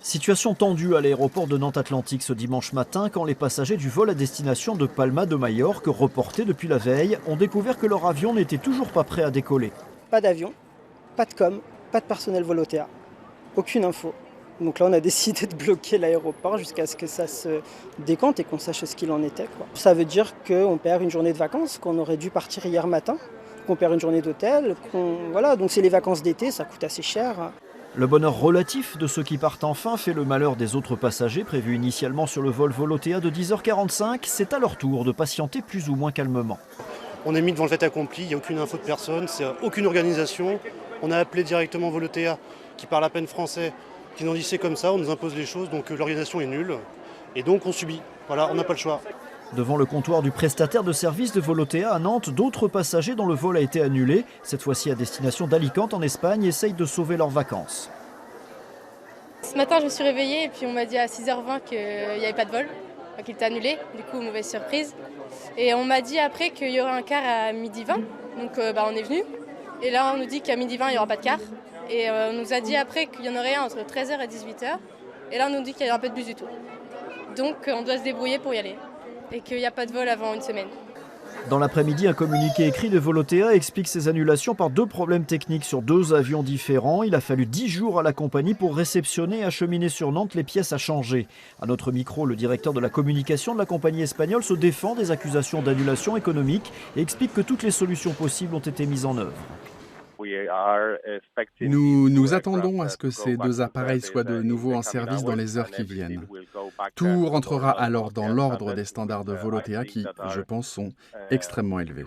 Situation tendue à l'aéroport de Nantes Atlantique ce dimanche matin quand les passagers du vol à destination de Palma de Majorque, reporté depuis la veille, ont découvert que leur avion n'était toujours pas prêt à décoller. Pas d'avion, pas de com, pas de personnel Volotea, aucune info. Donc là, on a décidé de bloquer l'aéroport jusqu'à ce que ça se décante et qu'on sache ce qu'il en était, quoi. Ça veut dire qu'on perd une journée de vacances, qu'on aurait dû partir hier matin, qu'on perd une journée d'hôtel, voilà, donc c'est les vacances d'été, ça coûte assez cher. Le bonheur relatif de ceux qui partent enfin fait le malheur des autres passagers prévus initialement sur le vol Volotea de 10h45. C'est à leur tour de patienter plus ou moins calmement. On est mis devant le fait accompli, il n'y a aucune info de personne, c'est aucune organisation. On a appelé directement Volotea qui parle à peine français, qui nous dit c'est comme ça, on nous impose les choses, donc l'organisation est nulle. Et donc on subit, voilà, on n'a pas le choix. Devant le comptoir du prestataire de service de Volotea à Nantes, d'autres passagers dont le vol a été annulé, cette fois-ci à destination d'Alicante en Espagne, essayent de sauver leurs vacances. Ce matin, je me suis réveillée et puis on m'a dit à 6h20 qu'il n'y avait pas de vol, qu'il était annulé. Du coup, mauvaise surprise. Et on m'a dit après qu'il y aurait un quart à 12h20. Donc on est venu. Et là, on nous dit qu'à 12h20, il n'y aura pas de quart. Et on nous a dit après qu'il y en aurait un entre 13h et 18h. Et là, on nous dit qu'il n'y aura pas de bus du tout. Donc on doit se débrouiller pour y aller. Et qu'il n'y a pas de vol avant une semaine. Dans l'après-midi, un communiqué écrit de Volotea explique ces annulations par deux problèmes techniques sur deux avions différents. Il a fallu 10 jours à la compagnie pour réceptionner et acheminer sur Nantes les pièces à changer. À notre micro, le directeur de la communication de la compagnie espagnole se défend des accusations d'annulation économique et explique que toutes les solutions possibles ont été mises en œuvre. Nous attendons à ce que ces deux appareils soient de nouveau en service dans les heures qui viennent. Tout rentrera alors dans l'ordre des standards de Volotea qui, je pense, sont extrêmement élevés.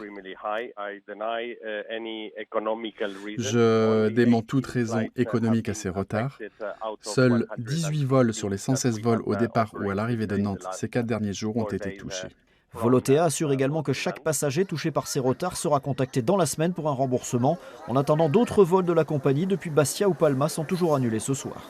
Je dément toute raison économique à ces retards. Seuls 18 vols sur les 116 vols au départ ou à l'arrivée de Nantes ces 4 derniers jours ont été touchés. Volotea assure également que chaque passager touché par ces retards sera contacté dans la semaine pour un remboursement. En attendant, d'autres vols de la compagnie depuis Bastia ou Palma sont toujours annulés ce soir.